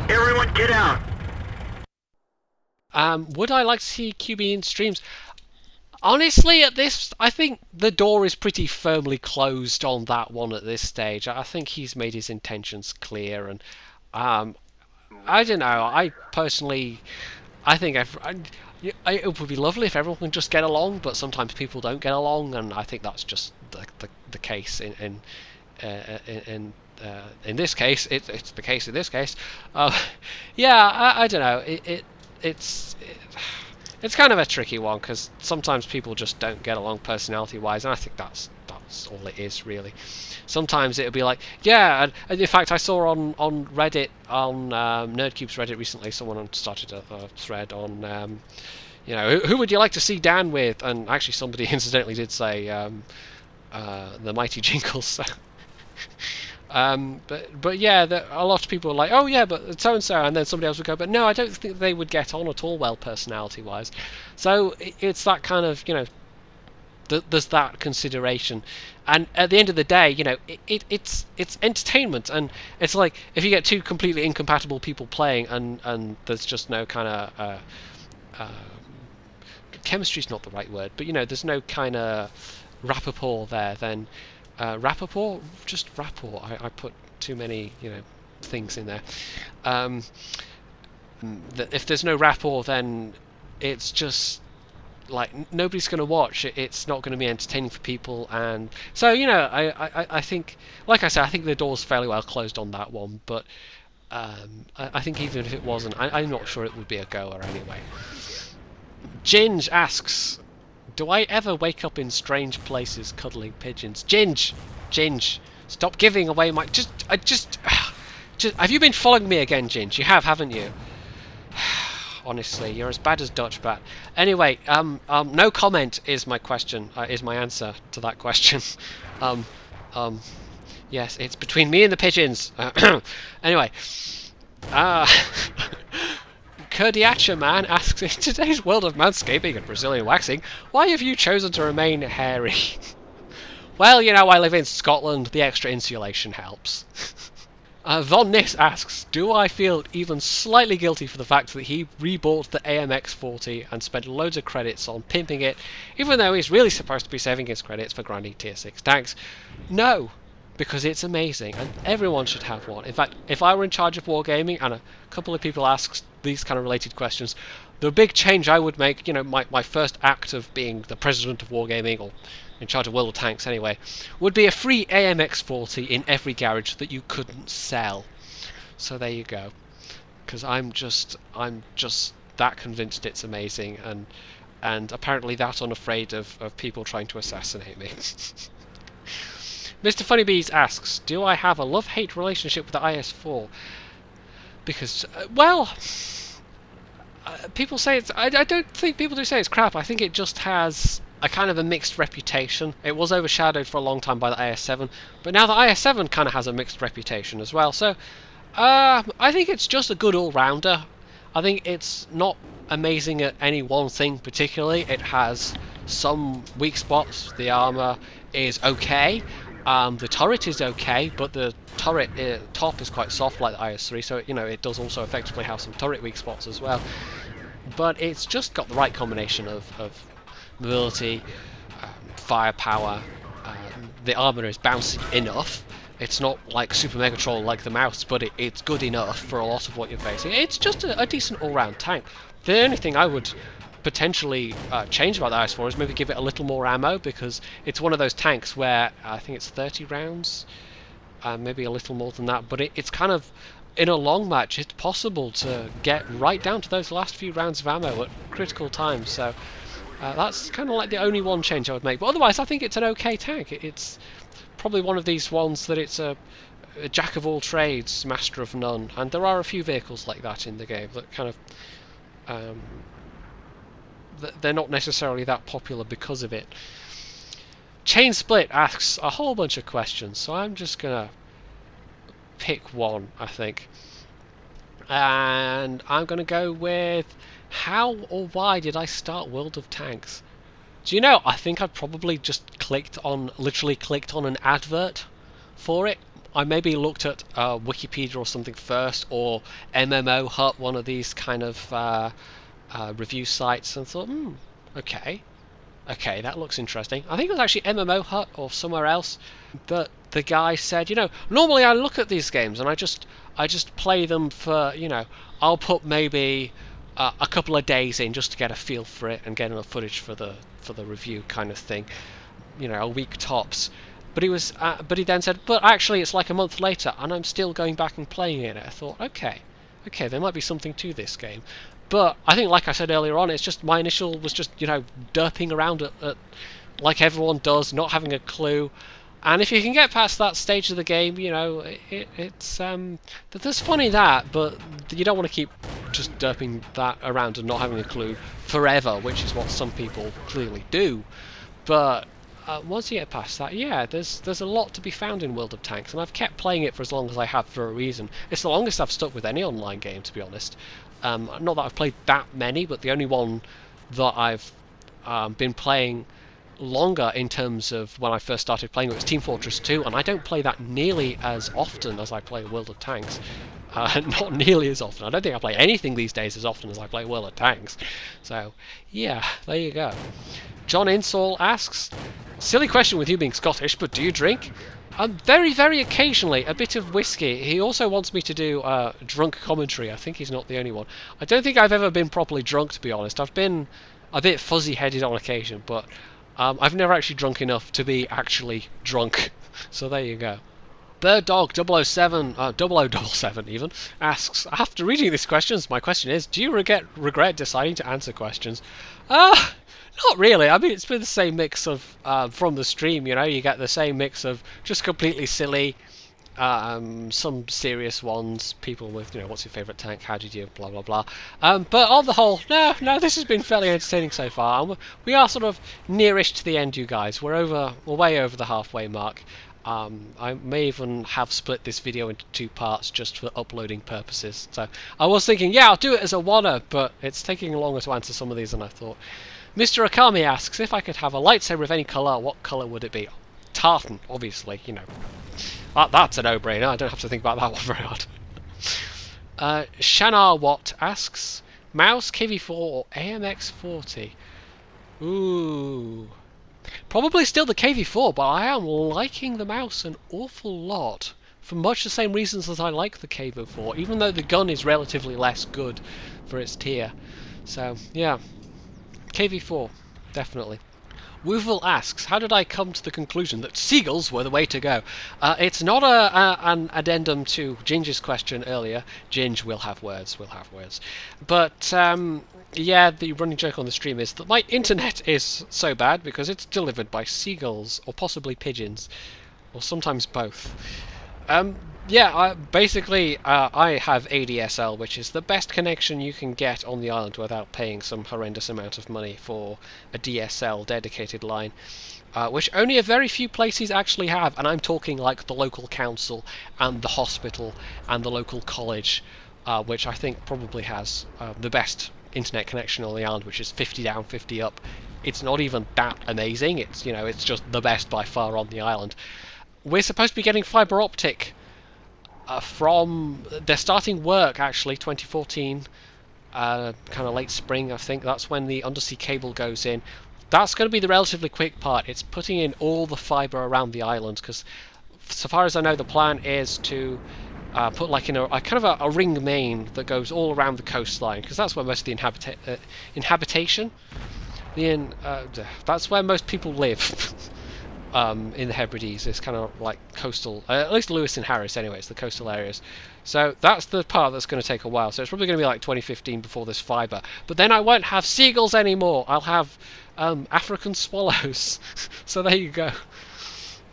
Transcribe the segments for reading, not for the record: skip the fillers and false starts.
Everyone get out! Would I like to see QB in streams? Honestly, at this, I think the door is pretty firmly closed on that one at this stage. I think he's made his intentions clear, and um, I don't know. I personally, I think it would be lovely if everyone can just get along, but sometimes people don't get along, and I think that's just the case in this case. It's the case in this case. Yeah, I don't know. It's kind of a tricky one because sometimes people just don't get along personality-wise, and I think that's all it is really. Sometimes it'll be like, yeah, and in fact I saw on Reddit, on Nerdcube's Reddit recently, someone started a thread on, who would you like to see Dan with? And actually somebody incidentally did say the Mighty Jingles. So. But yeah, a lot of people are like, oh yeah, but so and so, and then somebody else would go, but no, I don't think they would get on at all well personality wise. So it's that kind of, there's that consideration, and at the end of the day, it's entertainment, and it's like if you get two completely incompatible people playing, and there's just no kind of chemistry's not the right word, but there's no kind of rapport there, then rapport, just rapport. I put too many things in there. If there's no rapport, then it's just like nobody's going to watch it. It's not going to be entertaining for people, and so I think, like I said, I think the door's fairly well closed on that one, but I think even if it wasn't, I'm not sure it would be a goer anyway. Ginge asks, do I ever wake up in strange places cuddling pigeons? Ginge, stop giving away my... Just, have you been following me again, Ginge? You have, haven't you? Honestly, you're as bad as Dutch Bat. Anyway, no comment is my question, is my answer to that question. Yes, it's between me and the pigeons. Anyway, Kurdiacha Man asks, in today's world of manscaping and Brazilian waxing, why have you chosen to remain hairy? Well, I live in Scotland, the extra insulation helps. Von Nis asks, do I feel even slightly guilty for the fact that he rebought the AMX40 and spent loads of credits on pimping it, even though he's really supposed to be saving his credits for grinding tier 6 tanks? No, because it's amazing, and everyone should have one. In fact, if I were in charge of wargaming, and a couple of people asked these kind of related questions, the big change I would make, my first act of being the president of wargaming, or in charge of World of Tanks anyway, would be a free AMX40 in every garage that you couldn't sell. So there you go. Because I'm just that convinced it's amazing, and apparently that unafraid of people trying to assassinate me. Mr. Funnybees asks, do I have a love-hate relationship with the IS-4? Because, people say it's... I don't think people do say it's crap. I think it just has a kind of a mixed reputation. It was overshadowed for a long time by the IS-7, but now the IS-7 kind of has a mixed reputation as well. So, I think it's just a good all-rounder. I think it's not amazing at any one thing particularly. It has some weak spots. The armour is okay. The turret is okay, but the turret top is quite soft like the IS-3, so it does also effectively have some turret weak spots as well. But it's just got the right combination of mobility, firepower. The armour is bouncy enough. It's not like Super Megatron like the mouse, but it's good enough for a lot of what you're facing. It's just a decent all-round tank. The only thing I would potentially change about the IS-4 is maybe give it a little more ammo, because it's one of those tanks where I think it's 30 rounds, maybe a little more than that, but it's kind of, in a long match, it's possible to get right down to those last few rounds of ammo at critical times, so that's kind of like the only one change I would make. But otherwise, I think it's an okay tank. It's probably one of these ones that it's a jack of all trades, master of none, and there are a few vehicles like that in the game that kind of they're not necessarily that popular because of it. Chain Split asks a whole bunch of questions, so I'm just gonna pick one, I think. And I'm gonna go with, how or why did I start World of Tanks? Do you know, I think I probably just literally clicked on an advert for it. I maybe looked at Wikipedia or something first, or MMO Hut, one of these kind of review sites, and thought, okay, okay, that looks interesting. I think it was actually MMO Hut or somewhere else that the guy said, normally I look at these games and I just play them for, I'll put maybe a couple of days in just to get a feel for it and get enough footage for the review kind of thing, a week tops. But he then said, but actually it's like a month later and I'm still going back and playing it. I thought, okay, there might be something to this game. But I think, like I said earlier on, it's just my initial was just, derping around at like everyone does, not having a clue. And if you can get past that stage of the game, it's there's fun in that, but you don't want to keep just derping that around and not having a clue forever, which is what some people clearly do. But once you get past that, yeah, there's a lot to be found in World of Tanks, and I've kept playing it for as long as I have for a reason. It's the longest I've stuck with any online game, to be honest. Not that I've played that many, but the only one that I've been playing longer in terms of when I first started playing it was Team Fortress 2, and I don't play that nearly as often as I play World of Tanks. Not nearly as often. I don't think I play anything these days as often as I play World of Tanks. So, yeah, there you go. John Insall asks, silly question with you being Scottish, but do you drink? Very, very occasionally, a bit of whiskey. He also wants me to do drunk commentary. I think he's not the only one. I don't think I've ever been properly drunk, to be honest. I've been a bit fuzzy-headed on occasion, but I've never actually drunk enough to be actually drunk. So there you go. Bird Dog 007, 0077 even, asks, after reading these questions, my question is, do you regret deciding to answer questions? Not really. I mean, it's been the same mix of, from the stream, you get the same mix of just completely silly, some serious ones, people with, what's your favourite tank, how did you, blah, blah, blah. But on the whole, no, this has been fairly entertaining so far. And we are sort of nearish to the end, you guys. We're way over the halfway mark. I may even have split this video into 2 parts just for uploading purposes. So I was thinking, yeah, I'll do it as a one-er, but it's taking longer to answer some of these than I thought. Mr. Akami asks, if I could have a lightsaber of any colour, what colour would it be? Tartan, obviously, That's a no-brainer. I don't have to think about that one very hard. Shanar Watt asks, mouse, KV4 or AMX40? Ooh. Probably still the KV4, but I am liking the mouse an awful lot. For much the same reasons as I like the KV4, even though the gun is relatively less good for its tier. So, yeah. KV4, definitely. Woofle asks, how did I come to the conclusion that seagulls were the way to go? It's not an addendum to Ginger's question earlier. Ginge will have words, But, yeah, the running joke on the stream is that my internet is so bad because it's delivered by seagulls, or possibly pigeons, or sometimes both. Yeah, I have ADSL, which is the best connection you can get on the island without paying some horrendous amount of money for a DSL dedicated line, which only a very few places actually have, and I'm talking like the local council and the hospital and the local college, which I think probably has the best internet connection on the island, which is 50 down, 50 up. It's not even that amazing. It's it's just the best by far on the island. We're supposed to be getting fibre optic they're starting work actually 2014, kind of late spring. I think that's when the undersea cable goes in. That's going to be the relatively quick part. It's putting in all the fibre around the island, because so far as I know the plan is to put like in a kind of a ring main that goes all around the coastline, because that's where most of the inhabitation, that's where most people live. In the Hebrides, is kind of like coastal, at least Lewis and Harris anyway, it's the coastal areas. So that's the part that's going to take a while. So it's probably going to be like 2015 before there's fibre. But then I won't have seagulls anymore. I'll have African swallows. So there you go.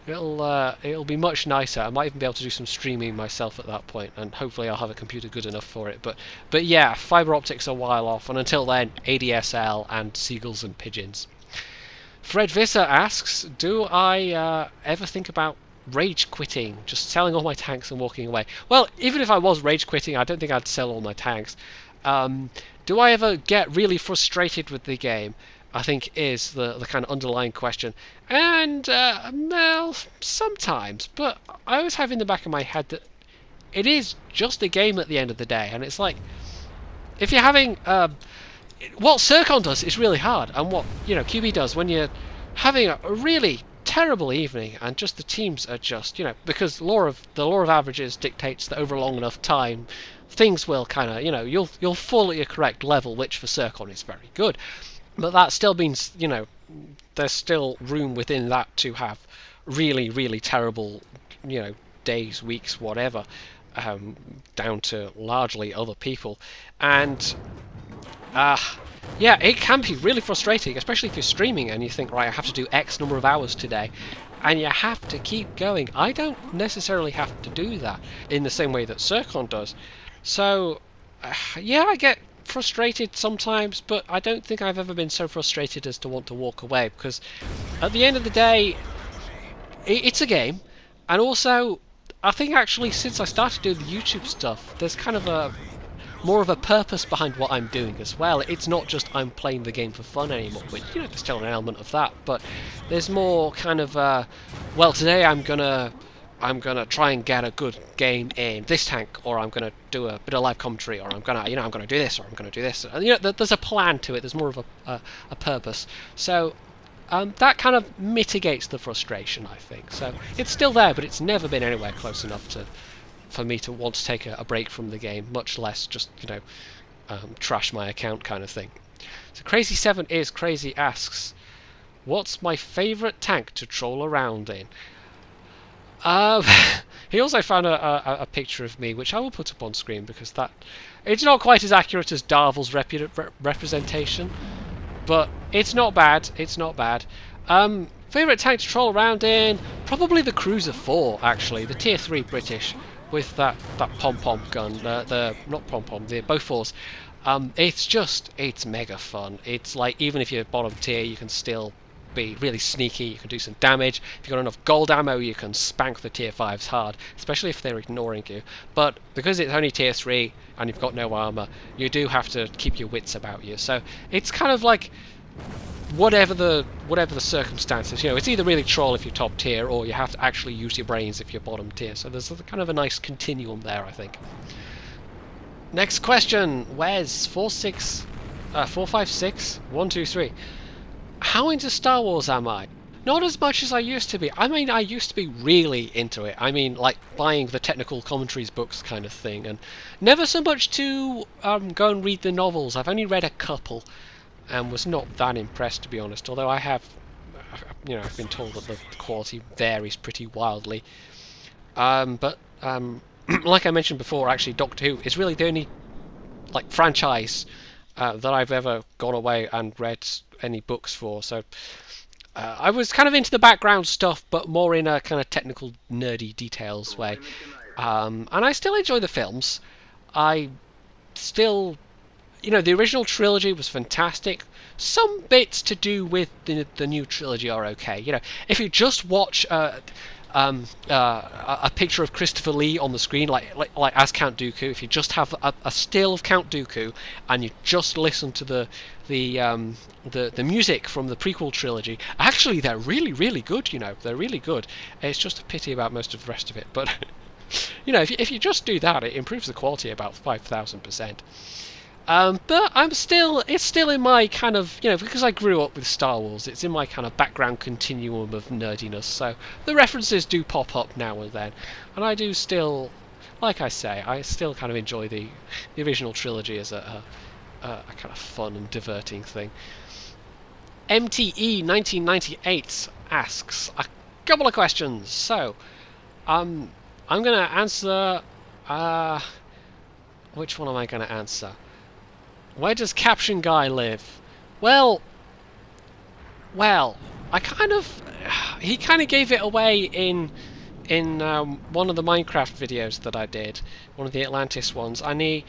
It'll be much nicer. I might even be able to do some streaming myself at that point, and hopefully I'll have a computer good enough for it. But yeah, fibre optics are a while off, and until then, ADSL and seagulls and pigeons. Fred Visser asks, do I ever think about rage quitting, just selling all my tanks and walking away? Well, even if I was rage quitting, I don't think I'd sell all my tanks. Do I ever get really frustrated with the game? I think is the kind of underlying question. And, well, sometimes, but I always have in the back of my head that it is just a game at the end of the day, and it's like, if you're having, what Circon does is really hard, and what, QB does when you're having a really terrible evening, and just the teams are just, because the law of averages dictates that over a long enough time, things will kind of, you'll fall at your correct level, which for Circon is very good. But that still means, there's still room within that to have really, really terrible, days, weeks, whatever, down to largely other people. And, yeah, it can be really frustrating, especially if you're streaming and you think, right, I have to do X number of hours today, and you have to keep going. I don't necessarily have to do that in the same way that Circon does. So, yeah, I get frustrated sometimes, but I don't think I've ever been so frustrated as to want to walk away, because at the end of the day, it's a game, and also I think actually since I started doing the YouTube stuff, there's kind of more of a purpose behind what I'm doing as well. It's not just I'm playing the game for fun anymore, which, there's still an element of that, but there's more kind of, well, today I'm gonna try and get a good game in this tank, or I'm gonna do a bit of live commentary, or I'm gonna do this, or I'm gonna do this. And, there's a plan to it. There's more of a purpose. So that kind of mitigates the frustration, I think. So it's still there, but it's never been anywhere close enough for me to want to take a break from the game, much less just trash my account kind of thing. So Crazy7 is Crazy asks, what's my favourite tank to troll around in? He also found a picture of me, which I will put up on screen, because it's not quite as accurate as Darvel's representation, but it's not bad. It's not bad. Favourite tank to troll around in? Probably the Cruiser 4, actually, the Tier 3 British, with that pom-pom gun, not pom-pom, the Bofors. It's mega fun. It's like, even if you're bottom tier, you can still be really sneaky, you can do some damage. If you've got enough gold ammo, you can spank the tier 5s hard, especially if they're ignoring you. But because it's only tier 3 and you've got no armor, you do have to keep your wits about you. So it's kind of like whatever the circumstances, it's either really troll if you're top tier, or you have to actually use your brains if you're bottom tier. So there's kind of a nice continuum there, I think. Next question, Wes 456 how into Star Wars am I? Not as much as I used to be. I mean, I used to be really into it. I mean, like buying the technical commentaries books kind of thing, and never so much to go and read the novels. I've only read a couple, and was not that impressed, to be honest. Although I have, I've been told that the quality varies pretty wildly. But like I mentioned before, actually, Doctor Who is really the only franchise that I've ever gone away and read any books for. So I was kind of into the background stuff, but more in a kind of technical, nerdy details way. And I still enjoy the films. I still, the original trilogy was fantastic. Some bits to do with the new trilogy are okay. If you just watch a picture of Christopher Lee on the screen, like as Count Dooku. If you just have a still of Count Dooku and you just listen to the music from the prequel trilogy, actually they're really, really good. They're really good. It's just a pity about most of the rest of it, but if you just do that, it improves the quality about 5,000%. But it's still in my kind of, because I grew up with Star Wars, it's in my kind of background continuum of nerdiness, so the references do pop up now and then, and I do still, like I say, I still kind of enjoy the original trilogy as a kind of fun and diverting thing. MTE 1998 asks a couple of questions, so I'm going to answer, which one am I going to answer? Where does Caption Guy live? Well, he kind of gave it away in one of the Minecraft videos that I did, one of the Atlantis ones, and he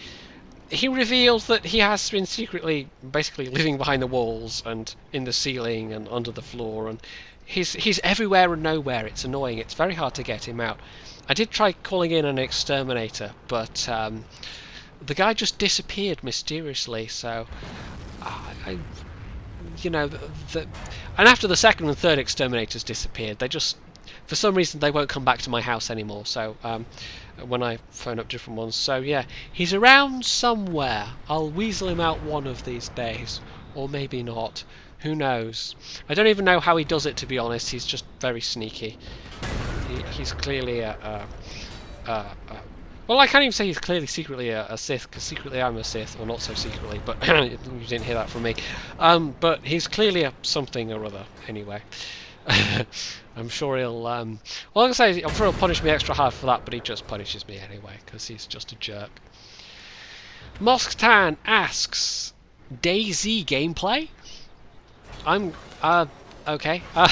revealed that he has been secretly, basically living behind the walls and in the ceiling and under the floor, and he's everywhere and nowhere. It's annoying. It's very hard to get him out. I did try calling in an exterminator, but the guy just disappeared mysteriously, so you know, and after the second and third exterminators disappeared, they just, for some reason, they won't come back to my house anymore. So when I phone up different ones, so yeah, he's around somewhere. I'll weasel him out one of these days, or maybe not. Who knows? I don't even know how he does it, to be honest. He's just very sneaky. He's clearly well, I can't even say he's clearly secretly a Sith, because secretly I'm a Sith, or not so secretly, but you didn't hear that from me. But he's clearly a something or other, anyway. I'm sure he'll, well, I'm sure he'll punish me extra hard for that, but he just punishes me anyway, because he's just a jerk. Mosktan asks, DayZ gameplay? I'm, okay. I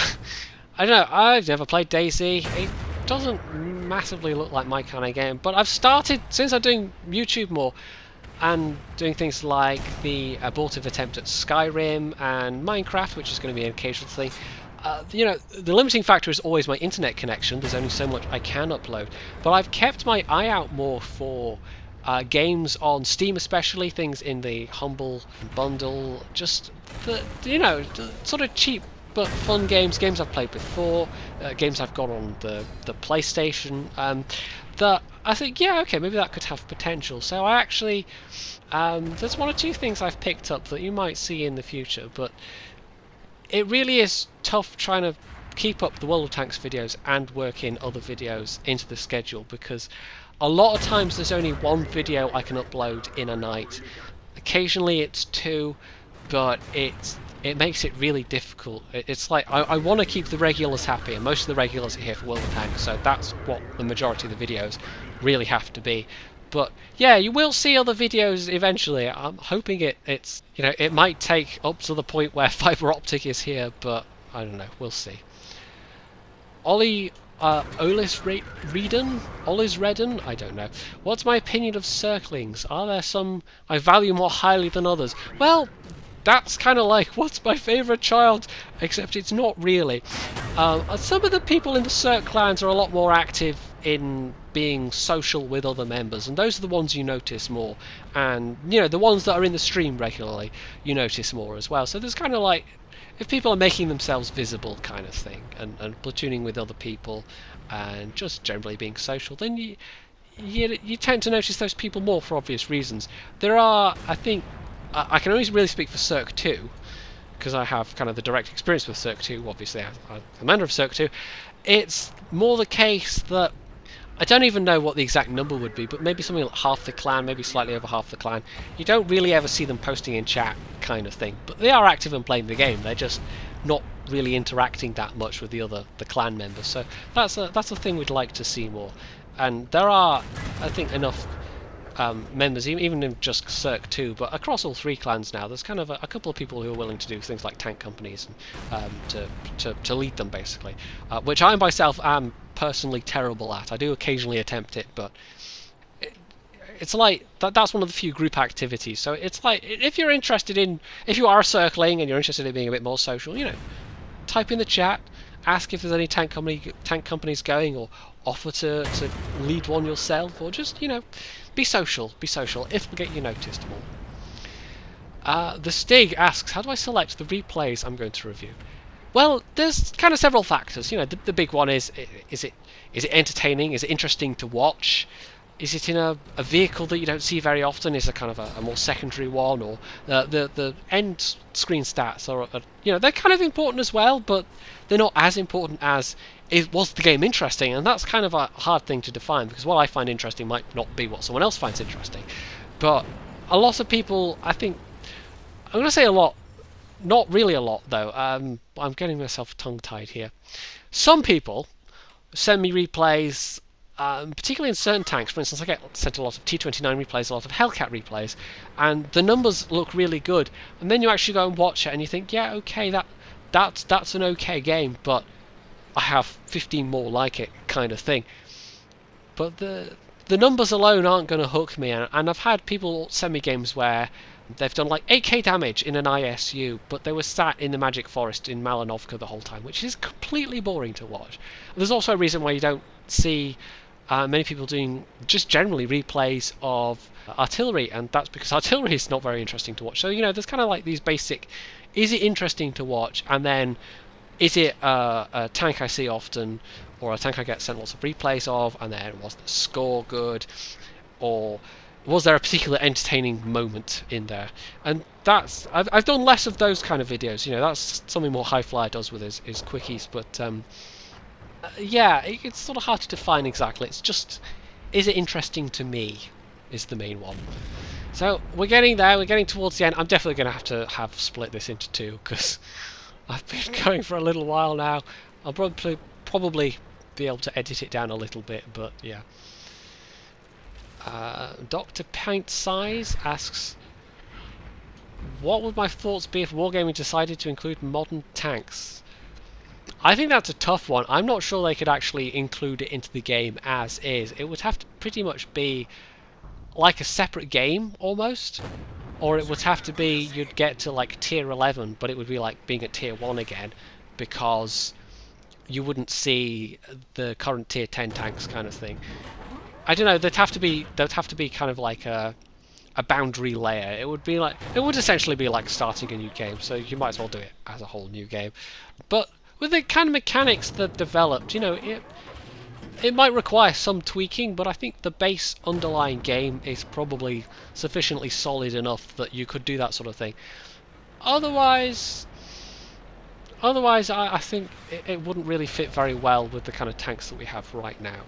don't know, I've never played DayZ. It doesn't massively look like my kind of game, but I've started, since I'm doing YouTube more, and doing things like the abortive attempt at Skyrim and Minecraft, which is going to be an occasional thing. You know, the limiting factor is always my internet connection. There's only so much I can upload, but I've kept my eye out more for games on Steam, especially things in the Humble Bundle, just the, you know, the sort of cheap but fun games I've played before, games I've got on the PlayStation, that I think, yeah, okay, maybe that could have potential. So I actually, there's one or two things I've picked up that you might see in the future, but it really is tough trying to keep up the World of Tanks videos and work in other videos into the schedule, because a lot of times there's only one video I can upload in a night. Occasionally it's two, but it makes it really difficult. It's like, I want to keep the regulars happy, and most of the regulars are here for World of Tanks, so that's what the majority of the videos really have to be. But yeah, you will see other videos eventually. I'm hoping it's, you know, it might take up to the point where fiber optic is here, but I don't know, we'll see. Ollie Olis Redden? I don't know. What's my opinion of circlings? Are there some I value more highly than others? Well, that's kind of like, what's my favourite child? Except it's not really. Some of the people in the Circ clans are a lot more active in being social with other members, and those are the ones you notice more. And, you know, the ones that are in the stream regularly, you notice more as well. So there's kind of like, if people are making themselves visible kind of thing, and platooning with other people, and just generally being social, then you tend to notice those people more for obvious reasons. There are, I think, I can only really speak for Circ 2, because I have kind of the direct experience with Circ 2, obviously I'm a commander of Circ 2. It's more the case that, I don't even know what the exact number would be, but maybe something like half the clan, maybe slightly over half the clan. You don't really ever see them posting in chat kind of thing, but they are active and playing the game. They're just not really interacting that much with the clan members. So that's a thing we'd like to see more. And there are, I think, enough members, even in just Circ 2, but across all three clans now, there's kind of a couple of people who are willing to do things like tank companies and to lead them, basically, which I myself am personally terrible at. I do occasionally attempt it, but it's like that's one of the few group activities. So it's like, if you are circling and you're interested in being a bit more social, you know, type in the chat, ask if there's any tank companies going, or offer to lead one yourself, or just, you know, be social. It'll get you noticed more. The Stig asks, how do I select the replays I'm going to review? Well, there's kind of several factors. You know, the big one is it entertaining? Is it interesting to watch? Is it in a vehicle that you don't see very often? Is it kind of a more secondary one? Or the end screen stats are, you know, they're kind of important as well, but they're not as important as, was the game interesting? And that's kind of a hard thing to define, because what I find interesting might not be what someone else finds interesting. But a lot of people, I think, I'm going to say a lot, not really a lot though, I'm getting myself tongue-tied here. Some people send me replays, particularly in certain tanks. For instance, I get sent a lot of T29 replays, a lot of Hellcat replays, and the numbers look really good. And then you actually go and watch it, and you think, yeah, okay, that's an okay game, but I have 15 more like it, kind of thing. But the numbers alone aren't going to hook me, and I've had people send me games where they've done like 8k damage in an ISU, but they were sat in the Magic Forest in Malinovka the whole time, which is completely boring to watch. There's also a reason why you don't see Many people doing just generally replays of artillery, and that's because artillery is not very interesting to watch. So there's kind of like these basic: is it interesting to watch, and then is it a tank I see often, or a tank I get sent lots of replays of, and then was the score good, or was there a particular entertaining moment in there? And I've done less of those kind of videos. That's something more High Flyer does with his quickies, but yeah, it's sort of hard to define exactly. It's just, is it interesting to me, is the main one. So we're getting there, we're getting towards the end. I'm definitely going to have split this into two, because I've been going for a little while now. I'll probably be able to edit it down a little bit, but yeah. Dr. Pint Size asks, what would my thoughts be if Wargaming decided to include modern tanks? I think that's a tough one. I'm not sure they could actually include it into the game as is. It would have to pretty much be like a separate game almost, or it would have to be you'd get to like tier 11, but it would be like being at tier 1 again, because you wouldn't see the current tier 10 tanks kind of thing. I don't know. There'd have to be kind of like a boundary layer. It would essentially be like starting a new game. So you might as well do it as a whole new game. But with the kind of mechanics that developed, it might require some tweaking, but I think the base underlying game is probably sufficiently solid enough that you could do that sort of thing. Otherwise, I think it wouldn't really fit very well with the kind of tanks that we have right now.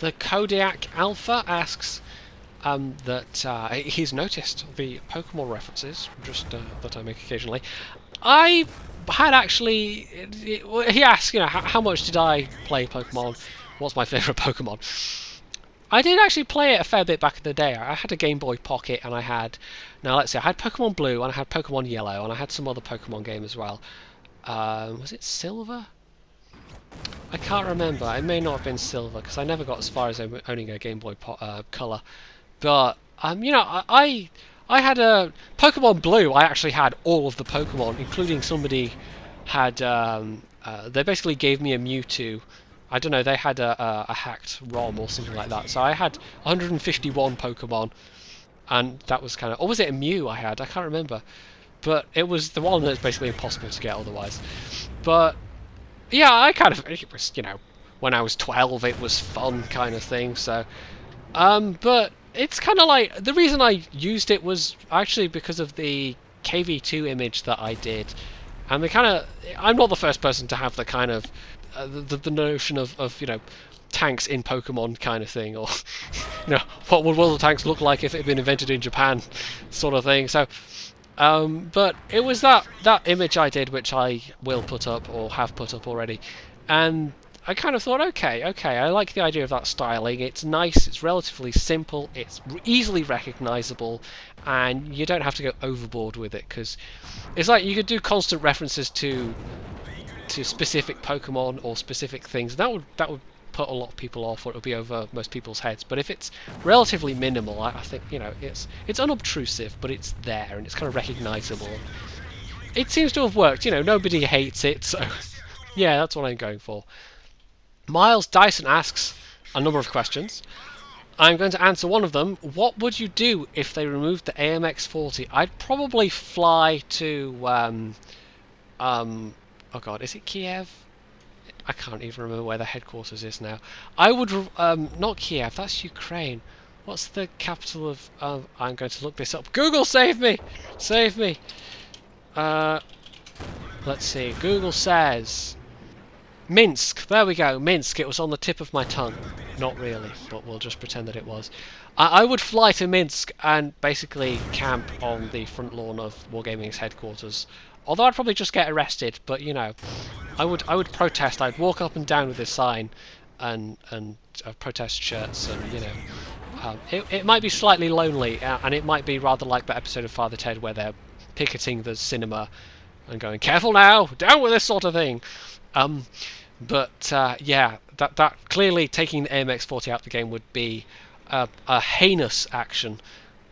The Kodiak Alpha asks that he's noticed the Pokemon references, just that I make occasionally. I had actually... He asked, how much did I play Pokemon? What's my favourite Pokemon? I did actually play it a fair bit back in the day. I had a Game Boy Pocket, and I had... Now, let's see, I had Pokemon Blue, and I had Pokemon Yellow, and I had some other Pokemon game as well. Was it Silver? I can't remember. It may not have been Silver, because I never got as far as owning a Game Boy Color. But, I had a Pokemon Blue. I actually had all of the Pokemon, including somebody had... they basically gave me a Mewtwo. I don't know, they had a hacked ROM or something like that. So I had 151 Pokemon, and that was kind of... Or was it a Mew I had? I can't remember. But it was the one that's basically impossible to get otherwise. But, yeah, it was, when I was 12, it was fun kind of thing, so... but it's kind of like... The reason I used it was actually because of the KV2 image that I did. And the kind of... I'm not the first person to have the kind of... the notion of tanks in Pokemon kind of thing, or what would World of Tanks look like if it had been invented in Japan, sort of thing. So, but it was that image I did, which I will put up or have put up already, and I kind of thought, okay, I like the idea of that styling. It's nice, it's relatively simple, it's easily recognizable, and you don't have to go overboard with it, because it's like you could do constant references to specific Pokemon or specific things. That would put a lot of people off, or it would be over most people's heads. But if it's relatively minimal, I think it's unobtrusive, but it's there and it's kind of recognizable. It seems to have worked. Nobody hates it, so yeah, that's what I'm going for. Miles Dyson asks a number of questions. I'm going to answer one of them. What would you do if they removed the AMX-40? I'd probably fly to oh god, is it Kiev? I can't even remember where the headquarters is now. I would not Kiev, that's Ukraine. What's the capital of... I'm going to look this up. Google, save me! Save me! Let's see. Google says... Minsk. There we go. Minsk. It was on the tip of my tongue. Not really, but we'll just pretend that it was. I would fly to Minsk and basically camp on the front lawn of Wargaming's headquarters. Although I'd probably just get arrested, but I would protest. I'd walk up and down with this sign and protest shirts, and it might be slightly lonely, and it might be rather like that episode of Father Ted where they're picketing the cinema and going, "Careful now, down with this sort of thing." But yeah, that clearly taking the AMX-40 out of the game would be a heinous action,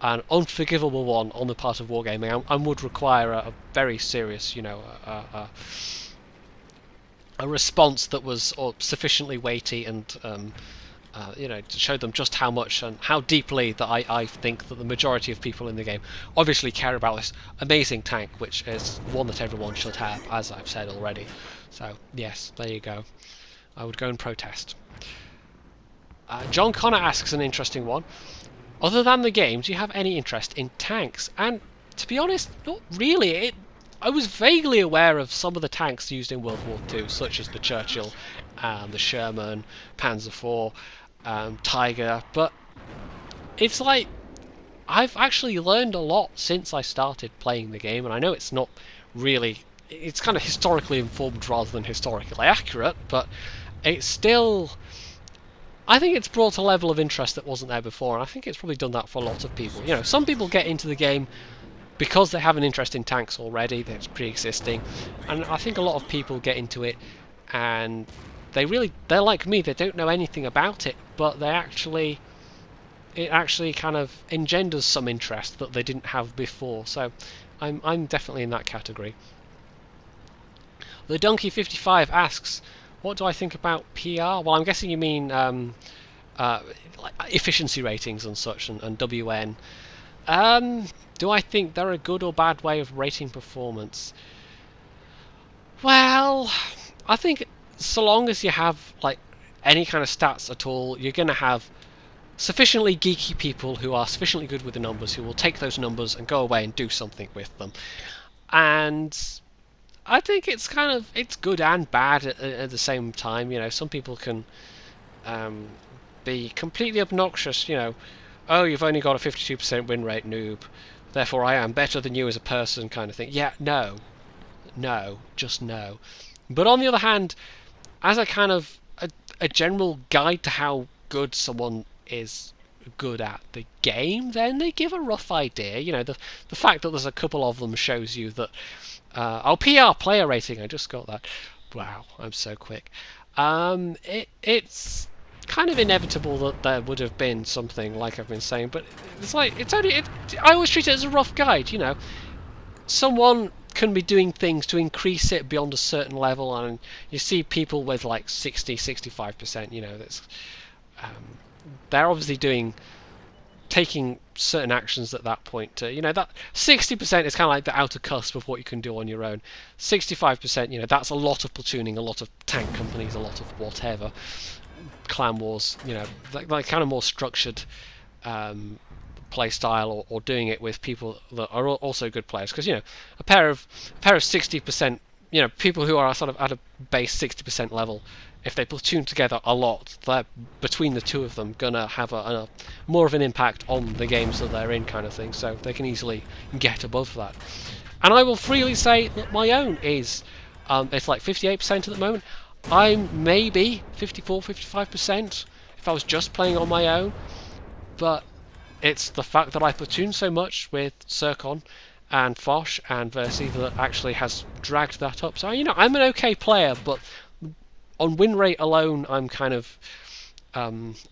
an unforgivable one on the part of Wargaming, and would require a very serious, a a response that was sufficiently weighty and to show them just how much and how deeply that I think that the majority of people in the game obviously care about this amazing tank, which is one that everyone should have, as I've said already. So yes, there you go. I would go and protest. John Connor asks an interesting one. Other than the game, do you have any interest in tanks? And to be honest, not really. I was vaguely aware of some of the tanks used in World War II, such as the Churchill, the Sherman, Panzer IV, Tiger, but it's like I've actually learned a lot since I started playing the game, and I know it's not really, it's kind of historically informed rather than historically accurate, but it's still, I think it's brought a level of interest that wasn't there before, and I think it's probably done that for a lot of people. You know, some people get into the game because they have an interest in tanks already, that's pre-existing, and I think a lot of people get into it and they're like me, they don't know anything about it, but it actually kind of engenders some interest that they didn't have before. So I'm definitely in that category. The Donkey55 asks, what do I think about PR? Well, I'm guessing you mean like efficiency ratings and such, and WN. Do I think they're a good or bad way of rating performance? Well, I think so long as you have like any kind of stats at all, you're going to have sufficiently geeky people who are sufficiently good with the numbers who will take those numbers and go away and do something with them. And I think it's good and bad at the same time. You know, some people can be completely obnoxious. You know, oh, you've only got a 52% win rate, noob. Therefore, I am better than you as a person, kind of thing. Yeah, no, just no. But on the other hand, as a kind of a general guide to how good someone is good at the game, then they give a rough idea. You know, the fact that there's a couple of them shows you that. PR player rating. I just got that. Wow, I'm so quick. It's kind of inevitable that there would have been something like I've been saying, but it's like I always treat it as a rough guide. You know, someone can be doing things to increase it beyond a certain level, and you see people with like 65%. You know, that's they're obviously taking certain actions at that point. You know, that 60% is kind of like the outer cusp of what you can do on your own. 65%, you know, that's a lot of platooning, a lot of tank companies, a lot of whatever. Clan wars, you know, like kind of more structured play style, or doing it with people that are also good players. Because, you know, a pair of 60%, you know, people who are sort of at a base 60% level, if they platoon together a lot, they're, between the two of them, gonna have a more of an impact on the games that they're in, kind of thing. So they can easily get above that. And I will freely say that my own is, it's like 58% at the moment. I'm maybe 54, 55% if I was just playing on my own. But it's the fact that I platoon so much with Circon and Foch and Versi that actually has dragged that up. So, you know, I'm an okay player, but on win rate alone, I'm kind of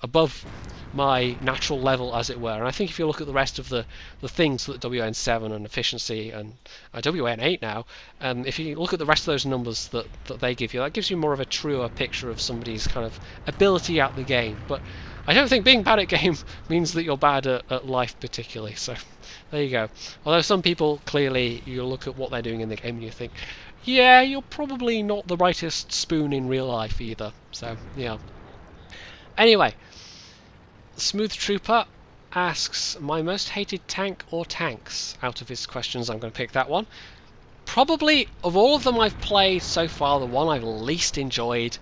above my natural level, as it were. And I think if you look at the rest of the things that WN7 and efficiency and WN8 now, if you look at the rest of those numbers that they give you, that gives you more of a truer picture of somebody's kind of ability at the game. But I don't think being bad at game means that you're bad at life particularly. So there you go. Although some people, clearly, you look at what they're doing in the game and you think, yeah, you're probably not the rightest spoon in real life either. So, yeah. Anyway, Smooth Trooper asks, my most hated tank or tanks? Out of his questions, I'm going to pick that one. Probably, of all of them I've played so far, the one I've least enjoyed,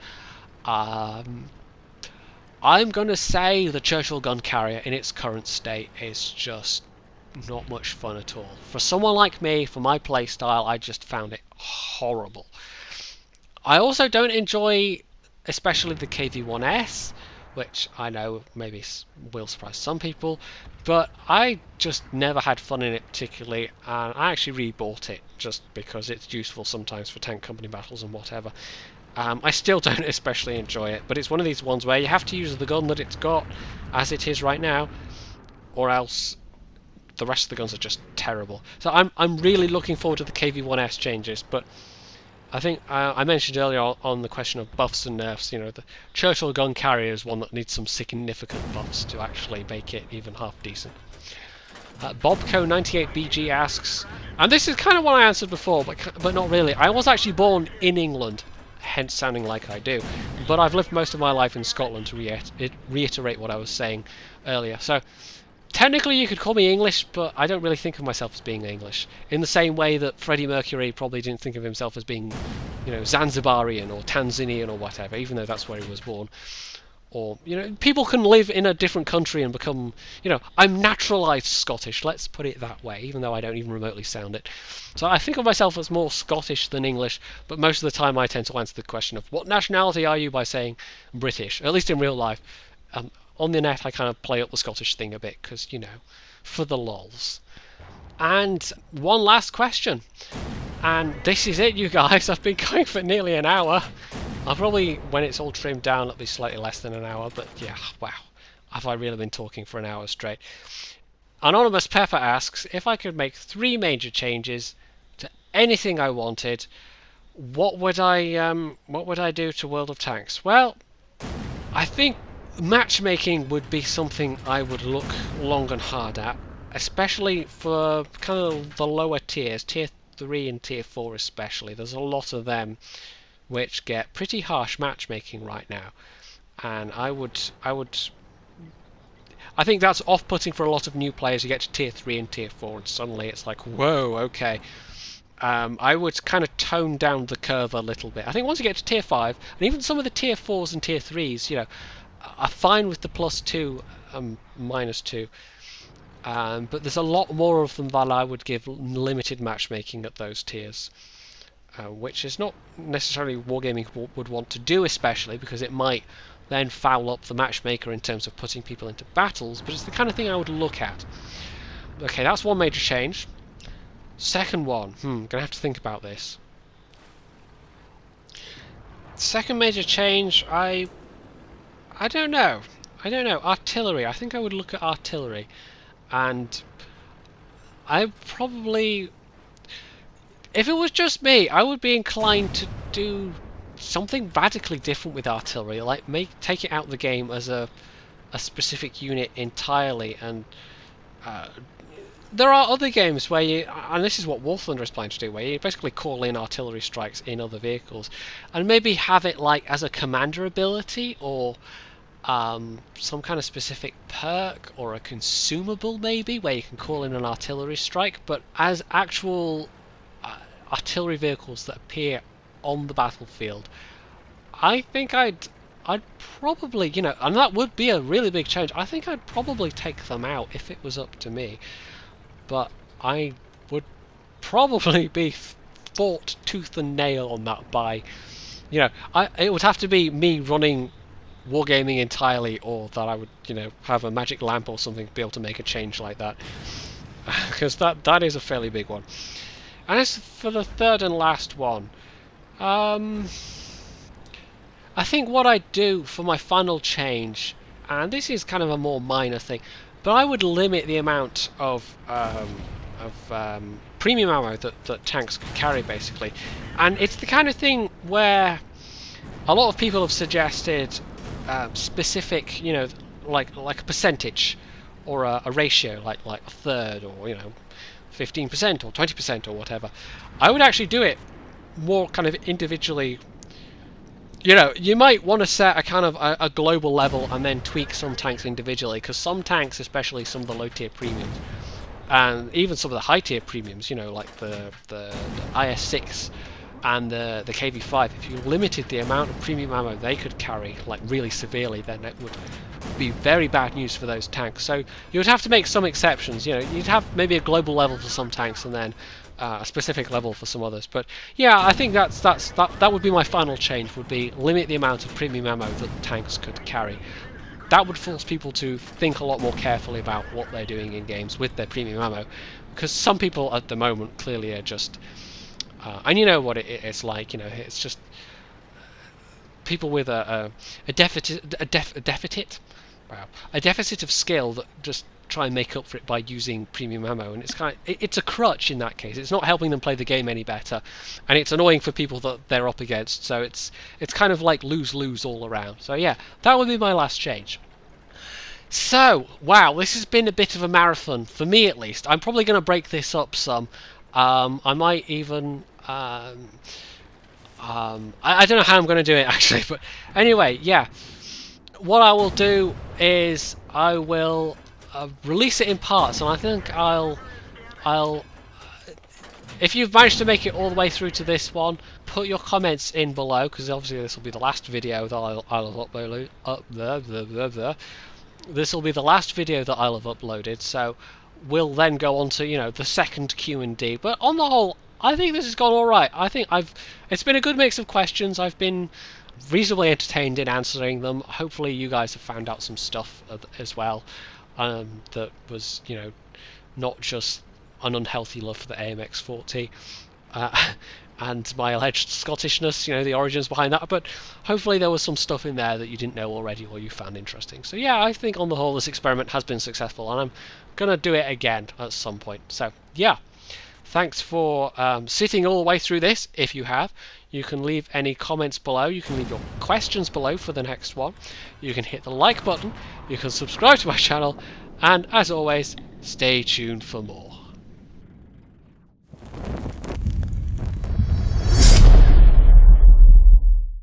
I'm going to say the Churchill gun carrier in its current state is just not much fun at all. For someone like me, for my playstyle, I just found it horrible. I also don't enjoy especially the KV-1S, which I know maybe will surprise some people, but I just never had fun in it particularly, and I actually rebought it just because it's useful sometimes for tank company battles and whatever. I still don't especially enjoy it, but it's one of these ones where you have to use the gun that it's got as it is right now, or else the rest of the guns are just terrible. So I'm really looking forward to the KV-1S changes, but I think I mentioned earlier on the question of buffs and nerfs. The Churchill gun carrier is one that needs some significant buffs to actually make it even half decent. Bobco98BG asks, and this is kind of what I answered before, but not really. I was actually born in England, hence sounding like I do, but I've lived most of my life in Scotland, to reiterate what I was saying earlier. So technically you could call me English, but I don't really think of myself as being English, in the same way that Freddie Mercury probably didn't think of himself as being, Zanzibarian or Tanzanian or whatever, even though that's where he was born. Or, people can live in a different country and become, I'm naturalised Scottish, let's put it that way, even though I don't even remotely sound it. So I think of myself as more Scottish than English, but most of the time I tend to answer the question of what nationality are you by saying British, at least in real life. On the net I kind of play up the Scottish thing a bit, because, for the lols. And one last question. And this is it, you guys. I've been going for nearly an hour. I'll probably, when it's all trimmed down, it'll be slightly less than an hour. But yeah, wow. Have I really been talking for an hour straight? Anonymous Pepper asks, if I could make 3 major changes to anything I wanted, what would I do to World of Tanks? Well, I think matchmaking would be something I would look long and hard at, especially for kind of the lower tiers, tier 3 and tier 4 especially. There's a lot of them which get pretty harsh matchmaking right now, and I think that's off-putting for a lot of new players. You get to tier 3 and tier 4 and suddenly it's like, whoa, okay. I would kind of tone down the curve a little bit. I think once you get to tier 5, and even some of the tier 4s and tier 3s, are fine with the +2 and -2. But there's a lot more of them that I would give limited matchmaking at those tiers. Which is not necessarily Wargaming would want to do, especially because it might then foul up the matchmaker in terms of putting people into battles, but it's the kind of thing I would look at. Okay, that's one major change. Second one, gonna have to think about this. Second major change, I don't know. Artillery. I think I would look at artillery, and I probably, if it was just me, I would be inclined to do something radically different with artillery, like take it out of the game as a specific unit entirely. And there are other games where you, and this is what War Thunder is planning to do, where you basically call in artillery strikes in other vehicles, and maybe have it like as a commander ability, or some kind of specific perk, or a consumable maybe, where you can call in an artillery strike, but as actual artillery vehicles that appear on the battlefield. I think I'd probably, and that would be a really big change. I think I'd probably take them out if it was up to me. But I would probably be fought tooth and nail on that by, it would have to be me running Wargaming entirely, or that I would, have a magic lamp or something to be able to make a change like that. Because that is a fairly big one. And as for the third and last one, I think what I'd do for my final change, and this is kind of a more minor thing, but I would limit the amount of premium ammo that tanks could carry, basically. And it's the kind of thing where a lot of people have suggested specific, like a percentage or a ratio, like a third, or 15% or 20% or whatever. I would actually do it more kind of individually. You might want to set a kind of a global level and then tweak some tanks individually, because some tanks, especially some of the low tier premiums, and even some of the high tier premiums, like the IS-6 and the KV-5, if you limited the amount of premium ammo they could carry, like really severely, then it would be very bad news for those tanks. So you would have to make some exceptions. You'd have maybe a global level for some tanks and then a specific level for some others. But yeah, I think that would be my final change, would be limit the amount of premium ammo that tanks could carry. That would force people to think a lot more carefully about what they're doing in games with their premium ammo, because some people at the moment clearly are just and you know what it's like, it's just people with a deficit of skill that just try and make up for it by using premium ammo, and it's a crutch in that case. It's not helping them play the game any better, and it's annoying for people that they're up against. So it's kind of like lose-lose all around. So yeah, that would be my last change. So, wow, this has been a bit of a marathon, for me at least. I'm probably going to break this up some. I might even... I don't know how I'm going to do it, actually. But anyway, yeah. What I will do is I will release it in parts. And I think I'll... If you've managed to make it all the way through to this one, put your comments in below. Because obviously this will be the last video that I'll have uploaded. This will be the last video that I'll have uploaded, so we'll then go on to, you know, the second Q&D. But on the whole, I think this has gone all right. I think it's been a good mix of questions. I've been reasonably entertained in answering them. Hopefully you guys have found out some stuff as well that was, you know, not just an unhealthy love for the AMX-40. And my alleged Scottishness, you know, the origins behind that. But hopefully there was some stuff in there that you didn't know already or you found interesting. So yeah, I think on the whole this experiment has been successful, and I'm going to do it again at some point. So yeah, thanks for sitting all the way through this. If you have, you can leave any comments below. You can leave your questions below for the next one. You can hit the like button. You can subscribe to my channel. And as always, stay tuned for more.